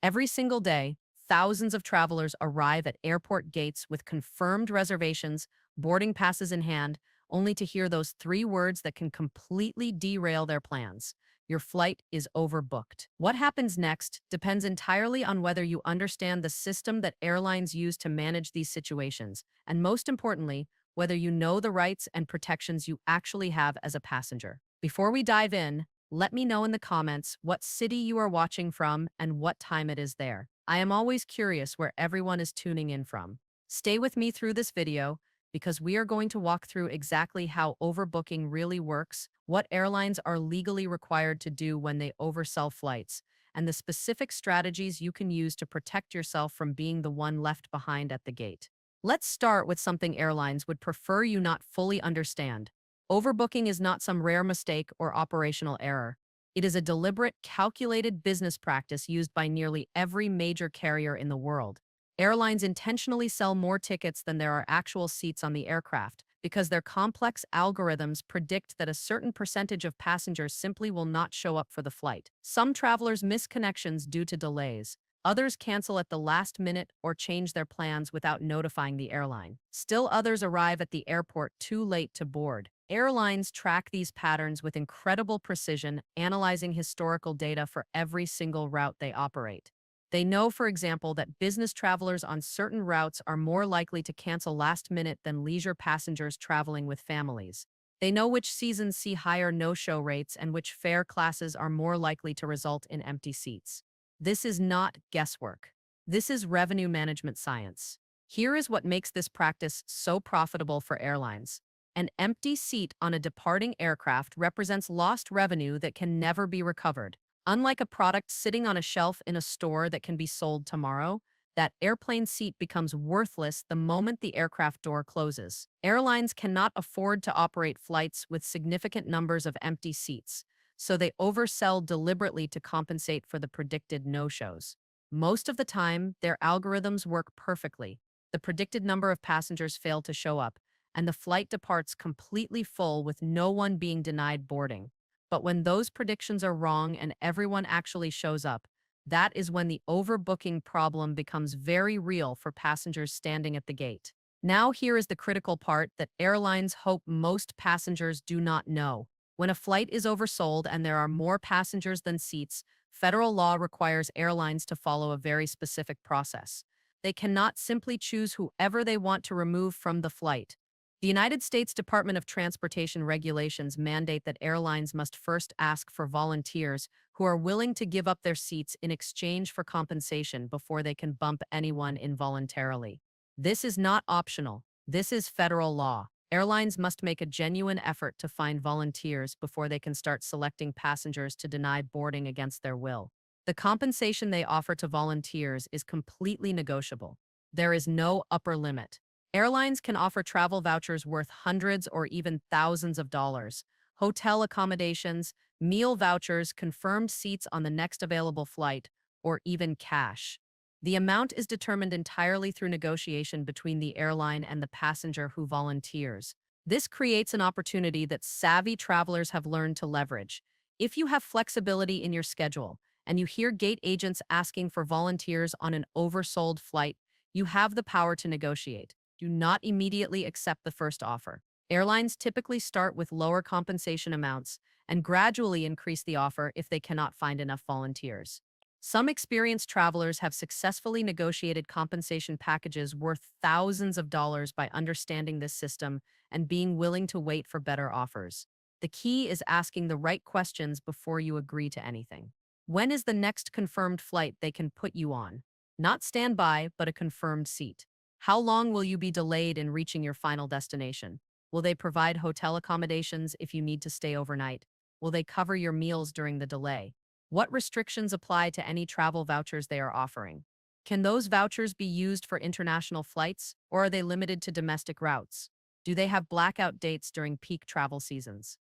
Every single day, thousands of travelers arrive at airport gates with confirmed reservations, boarding passes in hand, only to hear those three words that can completely derail their plans. Your flight is overbooked. What happens next depends entirely on whether you understand the system that airlines use to manage these situations, and most importantly, whether you know the rights and protections you actually have as a passenger. Before we dive in, let me know in the comments what city you are watching from and what time it is there. I am always curious where everyone is tuning in from. Stay with me through this video because we are going to walk through exactly how overbooking really works, what airlines are legally required to do when they oversell flights, and the specific strategies you can use to protect yourself from being the one left behind at the gate. Let's start with something airlines would prefer you not fully understand. Overbooking is not some rare mistake or operational error. It is a deliberate, calculated business practice used by nearly every major carrier in the world. Airlines intentionally sell more tickets than there are actual seats on the aircraft because their complex algorithms predict that a certain percentage of passengers simply will not show up for the flight. Some travelers miss connections due to delays. Others cancel at the last minute or change their plans without notifying the airline. Still others arrive at the airport too late to board. Airlines track these patterns with incredible precision, analyzing historical data for every single route they operate. They know, for example, that business travelers on certain routes are more likely to cancel last minute than leisure passengers traveling with families. They know which seasons see higher no-show rates and which fare classes are more likely to result in empty seats. This is not guesswork. This is revenue management science. Here is what makes this practice so profitable for airlines. An empty seat on a departing aircraft represents lost revenue that can never be recovered. Unlike a product sitting on a shelf in a store that can be sold tomorrow, that airplane seat becomes worthless the moment the aircraft door closes. Airlines cannot afford to operate flights with significant numbers of empty seats, so they oversell deliberately to compensate for the predicted no-shows. Most of the time, their algorithms work perfectly. The predicted number of passengers fail to show up, and the flight departs completely full with no one being denied boarding. But when those predictions are wrong and everyone actually shows up, that is when the overbooking problem becomes very real for passengers standing at the gate. Now here is the critical part that airlines hope most passengers do not know. When a flight is oversold and there are more passengers than seats, federal law requires airlines to follow a very specific process. They cannot simply choose whoever they want to remove from the flight. The United States Department of Transportation regulations mandate that airlines must first ask for volunteers who are willing to give up their seats in exchange for compensation before they can bump anyone involuntarily. This is not optional. This is federal law. Airlines must make a genuine effort to find volunteers before they can start selecting passengers to deny boarding against their will. The compensation they offer to volunteers is completely negotiable. There is no upper limit. Airlines can offer travel vouchers worth hundreds or even thousands of dollars, hotel accommodations, meal vouchers, confirmed seats on the next available flight, or even cash. The amount is determined entirely through negotiation between the airline and the passenger who volunteers. This creates an opportunity that savvy travelers have learned to leverage. If you have flexibility in your schedule and you hear gate agents asking for volunteers on an oversold flight, you have the power to negotiate. Do not immediately accept the first offer. Airlines typically start with lower compensation amounts and gradually increase the offer if they cannot find enough volunteers. Some experienced travelers have successfully negotiated compensation packages worth thousands of dollars by understanding this system and being willing to wait for better offers. The key is asking the right questions before you agree to anything. When is the next confirmed flight they can put you on? Not standby, but a confirmed seat. How long will you be delayed in reaching your final destination? Will they provide hotel accommodations if you need to stay overnight? Will they cover your meals during the delay? What restrictions apply to any travel vouchers they are offering? Can those vouchers be used for international flights, or are they limited to domestic routes? Do they have blackout dates during peak travel seasons?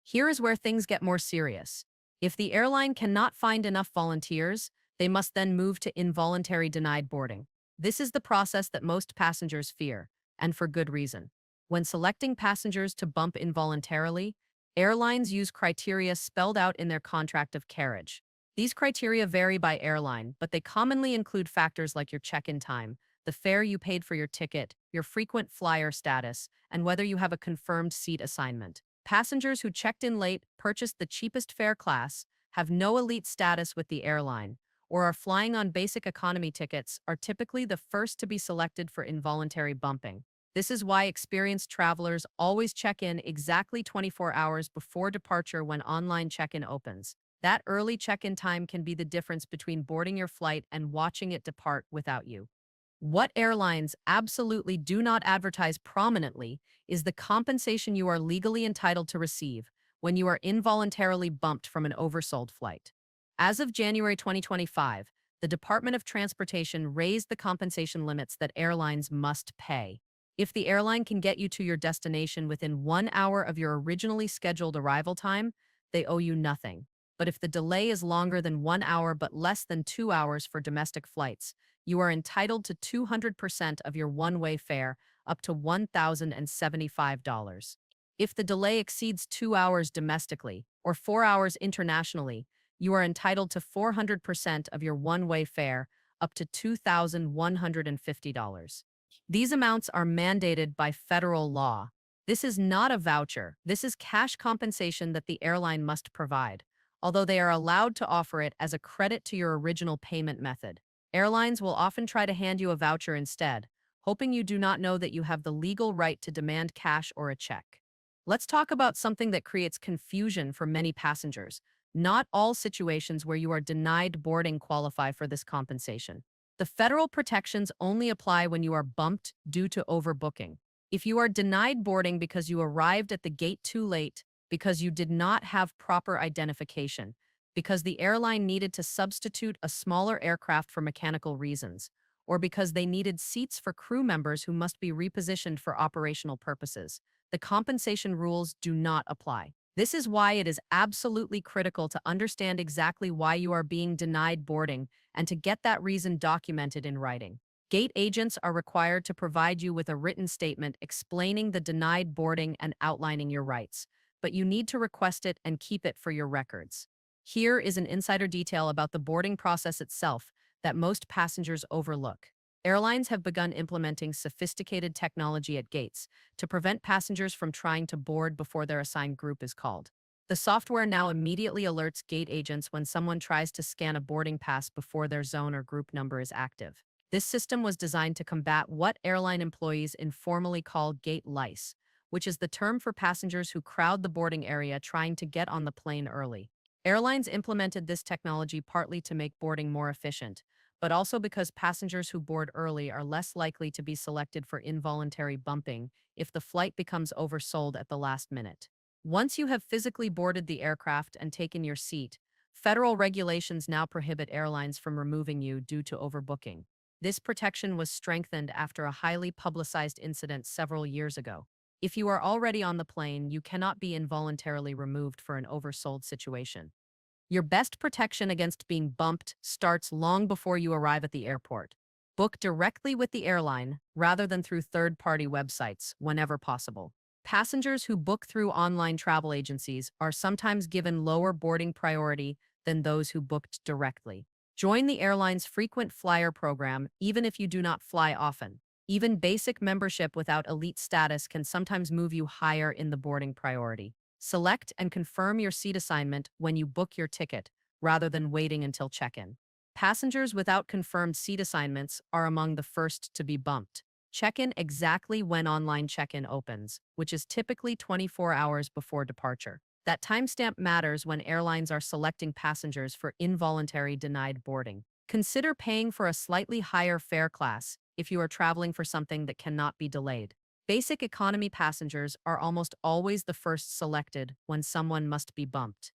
Here is where things get more serious. If the airline cannot find enough volunteers, they must then move to involuntary denied boarding. This is the process that most passengers fear, and for good reason. When selecting passengers to bump involuntarily, airlines use criteria spelled out in their contract of carriage. These criteria vary by airline, but they commonly include factors like your check-in time, the fare you paid for your ticket, your frequent flyer status, and whether you have a confirmed seat assignment. Passengers who checked in late, purchased the cheapest fare class, have no elite status with the airline, or are flying on basic economy tickets are typically the first to be selected for involuntary bumping. This is why experienced travelers always check in exactly 24 hours before departure when online check-in opens. That early check-in time can be the difference between boarding your flight and watching it depart without you. What airlines absolutely do not advertise prominently is the compensation you are legally entitled to receive when you are involuntarily bumped from an oversold flight. As of January 2025, the Department of Transportation raised the compensation limits that airlines must pay. If the airline can get you to your destination within 1 hour of your originally scheduled arrival time, they owe you nothing. But if the delay is longer than 1 hour but less than 2 hours for domestic flights, you are entitled to 200% of your one-way fare, up to $1,075. If the delay exceeds 2 hours domestically or 4 hours internationally, you are entitled to 400% of your one-way fare, up to $2,150. These amounts are mandated by federal law. This is not a voucher. This is cash compensation that the airline must provide, although they are allowed to offer it as a credit to your original payment method. Airlines will often try to hand you a voucher instead, hoping you do not know that you have the legal right to demand cash or a check. Let's talk about something that creates confusion for many passengers. Not all situations where you are denied boarding qualify for this compensation. The federal protections only apply when you are bumped due to overbooking. If you are denied boarding because you arrived at the gate too late, because you did not have proper identification, because the airline needed to substitute a smaller aircraft for mechanical reasons, or because they needed seats for crew members who must be repositioned for operational purposes, the compensation rules do not apply. This is why it is absolutely critical to understand exactly why you are being denied boarding and to get that reason documented in writing. Gate agents are required to provide you with a written statement explaining the denied boarding and outlining your rights, but you need to request it and keep it for your records. Here is an insider detail about the boarding process itself that most passengers overlook. Airlines have begun implementing sophisticated technology at gates to prevent passengers from trying to board before their assigned group is called. The software now immediately alerts gate agents when someone tries to scan a boarding pass before their zone or group number is active. This system was designed to combat what airline employees informally call gate lice, which is the term for passengers who crowd the boarding area trying to get on the plane early. Airlines implemented this technology partly to make boarding more efficient, but also because passengers who board early are less likely to be selected for involuntary bumping if the flight becomes oversold at the last minute. Once you have physically boarded the aircraft and taken your seat, federal regulations now prohibit airlines from removing you due to overbooking. This protection was strengthened after a highly publicized incident several years ago. If you are already on the plane, you cannot be involuntarily removed for an oversold situation. Your best protection against being bumped starts long before you arrive at the airport. Book directly with the airline rather than through third-party websites whenever possible. Passengers who book through online travel agencies are sometimes given lower boarding priority than those who booked directly. Join the airline's frequent flyer program even if you do not fly often. Even basic membership without elite status can sometimes move you higher in the boarding priority. Select and confirm your seat assignment when you book your ticket, rather than waiting until check-in. Passengers without confirmed seat assignments are among the first to be bumped. Check in exactly when online check-in opens, which is typically 24 hours before departure. That timestamp matters when airlines are selecting passengers for involuntary denied boarding. Consider paying for a slightly higher fare class if you are traveling for something that cannot be delayed. Basic economy passengers are almost always the first selected when someone must be bumped.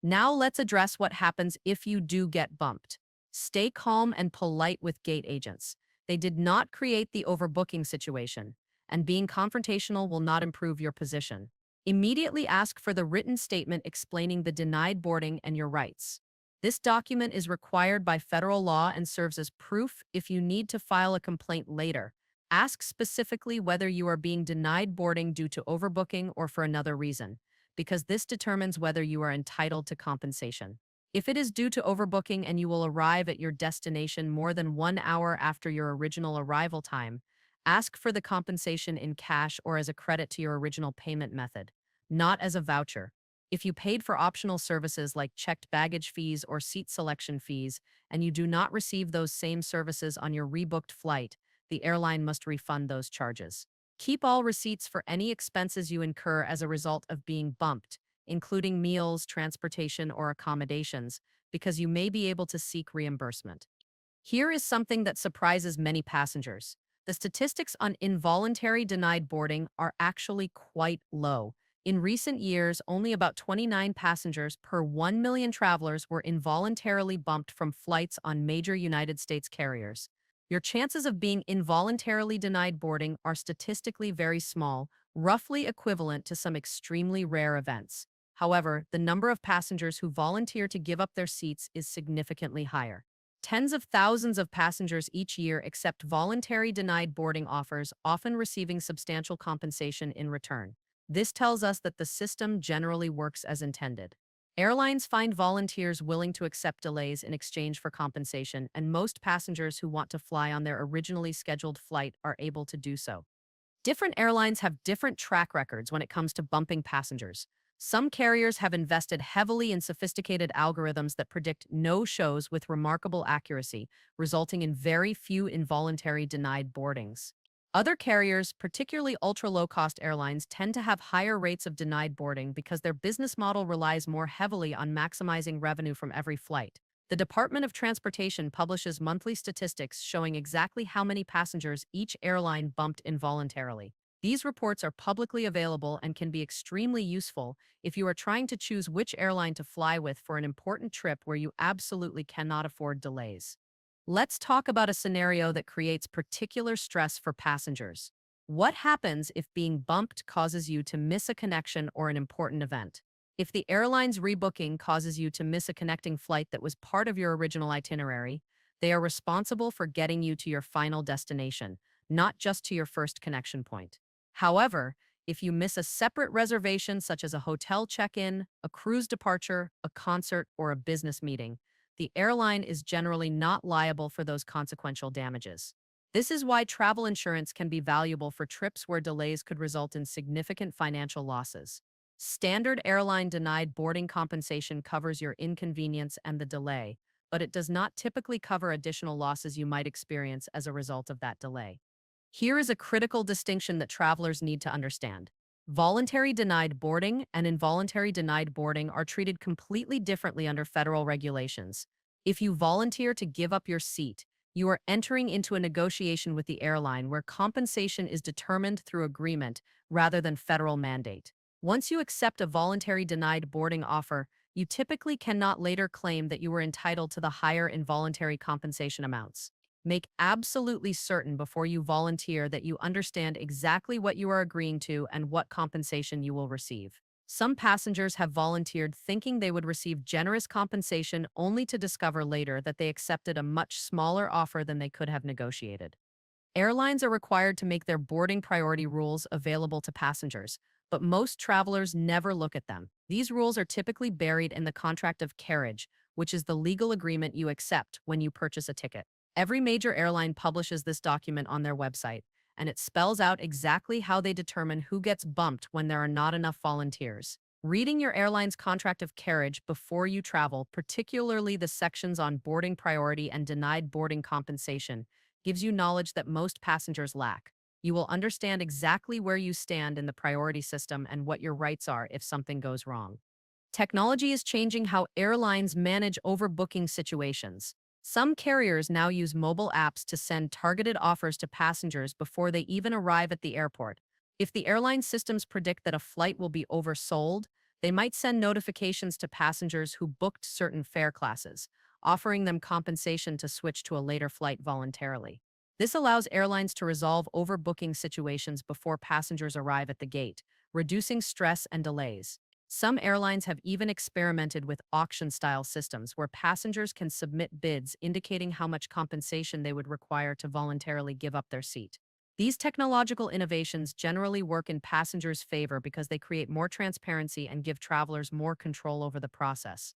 Now let's address what happens if you do get bumped. Stay calm and polite with gate agents. They did not create the overbooking situation, and being confrontational will not improve your position. Immediately ask for the written statement explaining the denied boarding and your rights. This document is required by federal law and serves as proof if you need to file a complaint later. Ask specifically whether you are being denied boarding due to overbooking or for another reason, because this determines whether you are entitled to compensation. If it is due to overbooking and you will arrive at your destination more than 1 hour after your original arrival time, ask for the compensation in cash or as a credit to your original payment method, not as a voucher. If you paid for optional services like checked baggage fees or seat selection fees, and you do not receive those same services on your rebooked flight, the airline must refund those charges. Keep all receipts for any expenses you incur as a result of being bumped, including meals, transportation, or accommodations, because you may be able to seek reimbursement. Here is something that surprises many passengers. The statistics on involuntary denied boarding are actually quite low. In recent years, only about 29 passengers per 1 million travelers were involuntarily bumped from flights on major United States carriers. Your chances of being involuntarily denied boarding are statistically very small, roughly equivalent to some extremely rare events. However, the number of passengers who volunteer to give up their seats is significantly higher. Tens of thousands of passengers each year accept voluntary denied boarding offers, often receiving substantial compensation in return. This tells us that the system generally works as intended. Airlines find volunteers willing to accept delays in exchange for compensation, and most passengers who want to fly on their originally scheduled flight are able to do so. Different airlines have different track records when it comes to bumping passengers. Some carriers have invested heavily in sophisticated algorithms that predict no-shows with remarkable accuracy, resulting in very few involuntary denied boardings. Other carriers, particularly ultra-low-cost airlines, tend to have higher rates of denied boarding because their business model relies more heavily on maximizing revenue from every flight. The Department of Transportation publishes monthly statistics showing exactly how many passengers each airline bumped involuntarily. These reports are publicly available and can be extremely useful if you are trying to choose which airline to fly with for an important trip where you absolutely cannot afford delays. Let's talk about a scenario that creates particular stress for passengers. What happens if being bumped causes you to miss a connection or an important event? If the airline's rebooking causes you to miss a connecting flight that was part of your original itinerary, they are responsible for getting you to your final destination, not just to your first connection point. However, if you miss a separate reservation such as a hotel check-in, a cruise departure, a concert, or a business meeting, the airline is generally not liable for those consequential damages. This is why travel insurance can be valuable for trips where delays could result in significant financial losses. Standard airline denied boarding compensation covers your inconvenience and the delay, but it does not typically cover additional losses you might experience as a result of that delay. Here is a critical distinction that travelers need to understand. Voluntary denied boarding and involuntary denied boarding are treated completely differently under federal regulations. If you volunteer to give up your seat, you are entering into a negotiation with the airline where compensation is determined through agreement rather than federal mandate. Once you accept a voluntary denied boarding offer, you typically cannot later claim that you were entitled to the higher involuntary compensation amounts. Make absolutely certain before you volunteer that you understand exactly what you are agreeing to and what compensation you will receive. Some passengers have volunteered thinking they would receive generous compensation only to discover later that they accepted a much smaller offer than they could have negotiated. Airlines are required to make their boarding priority rules available to passengers, but most travelers never look at them. These rules are typically buried in the contract of carriage, which is the legal agreement you accept when you purchase a ticket. Every major airline publishes this document on their website, and it spells out exactly how they determine who gets bumped when there are not enough volunteers. Reading your airline's contract of carriage before you travel, particularly the sections on boarding priority and denied boarding compensation, gives you knowledge that most passengers lack. You will understand exactly where you stand in the priority system and what your rights are if something goes wrong. Technology is changing how airlines manage overbooking situations. Some carriers now use mobile apps to send targeted offers to passengers before they even arrive at the airport. If the airline systems predict that a flight will be oversold, they might send notifications to passengers who booked certain fare classes, offering them compensation to switch to a later flight voluntarily. This allows airlines to resolve overbooking situations before passengers arrive at the gate, reducing stress and delays. Some airlines have even experimented with auction-style systems where passengers can submit bids indicating how much compensation they would require to voluntarily give up their seat. These technological innovations generally work in passengers' favor because they create more transparency and give travelers more control over the process.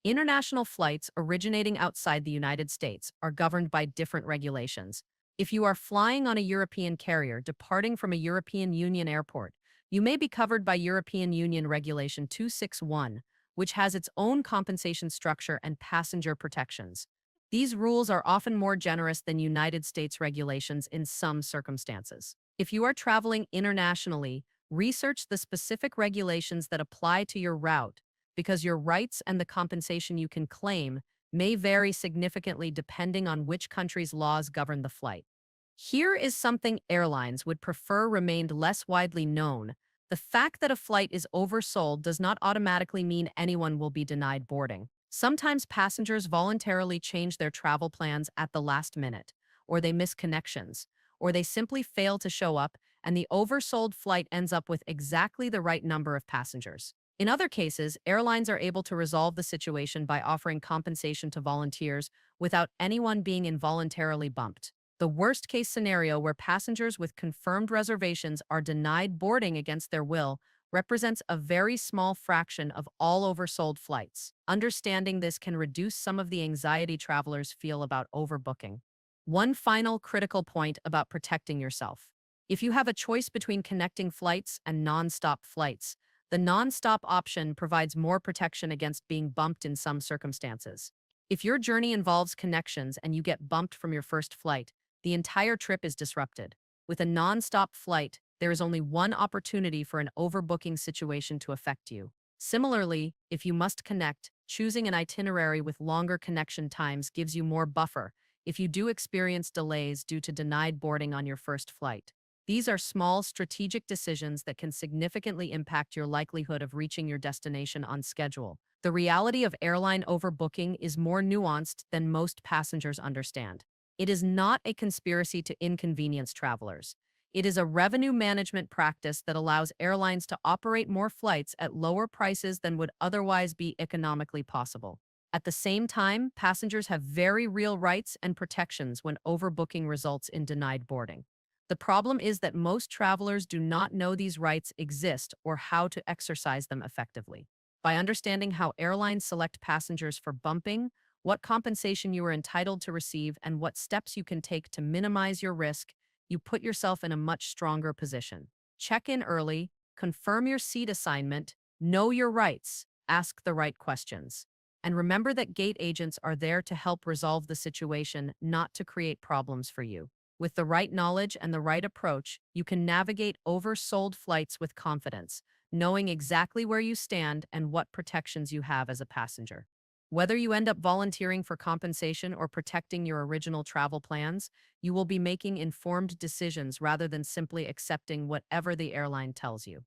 International flights originating outside the United States are governed by different regulations. If you are flying on a European carrier departing from a European Union airport, you may be covered by European Union Regulation 261, which has its own compensation structure and passenger protections. These rules are often more generous than United States regulations in some circumstances. If you are traveling internationally, research the specific regulations that apply to your route because your rights and the compensation you can claim may vary significantly depending on which country's laws govern the flight. Here is something airlines would prefer remained less widely known. The fact that a flight is oversold does not automatically mean anyone will be denied boarding. Sometimes passengers voluntarily change their travel plans at the last minute, or they miss connections, or they simply fail to show up, and the oversold flight ends up with exactly the right number of passengers. In other cases, airlines are able to resolve the situation by offering compensation to volunteers without anyone being involuntarily bumped. The worst case scenario, where passengers with confirmed reservations are denied boarding against their will, represents a very small fraction of all oversold flights. Understanding this can reduce some of the anxiety travelers feel about overbooking. One final critical point about protecting yourself. If you have a choice between connecting flights and non-stop flights, the non-stop option provides more protection against being bumped in some circumstances. If your journey involves connections and you get bumped from your first flight, the entire trip is disrupted. With a non-stop flight, there is only one opportunity for an overbooking situation to affect you. Similarly, if you must connect, choosing an itinerary with longer connection times gives you more buffer if you do experience delays due to denied boarding on your first flight. These are small, strategic decisions that can significantly impact your likelihood of reaching your destination on schedule. The reality of airline overbooking is more nuanced than most passengers understand. It is not a conspiracy to inconvenience travelers. It is a revenue management practice that allows airlines to operate more flights at lower prices than would otherwise be economically possible. At the same time, passengers have very real rights and protections when overbooking results in denied boarding. The problem is that most travelers do not know these rights exist or how to exercise them effectively. By understanding how airlines select passengers for bumping, what compensation you are entitled to receive, and what steps you can take to minimize your risk, you put yourself in a much stronger position. Check in early, confirm your seat assignment, know your rights, ask the right questions. And remember that gate agents are there to help resolve the situation, not to create problems for you. With the right knowledge and the right approach, you can navigate oversold flights with confidence, knowing exactly where you stand and what protections you have as a passenger. Whether you end up volunteering for compensation or protecting your original travel plans, you will be making informed decisions rather than simply accepting whatever the airline tells you.